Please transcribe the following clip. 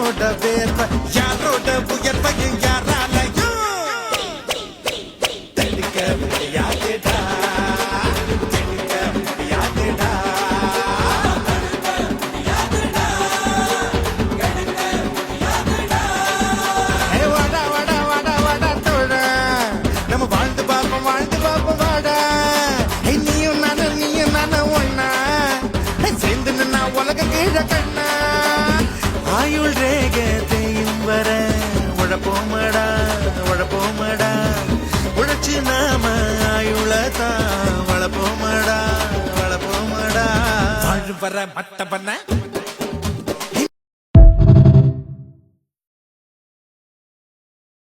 என்னோட வேர்வை யாரோட உயர்வையும் யாராலையும் தடுக்க முடியாதுடா தடுக்க முடியாதுடா வாடா வாடா வாடா வாடா தோழ நம்ம வாழ்ந்து பார்ப்போம் வாடா நீயும் நானும் ஒண்ணா சேர்ந்து நின்னா உலக கீழ கண்ணா ஆயுள் ரேகத்தையும் வர உழப்போமடா உழைச்சு நாம ஆயுளத்தான் வளப்போமடா வாழும் வர மட்ட பண்ண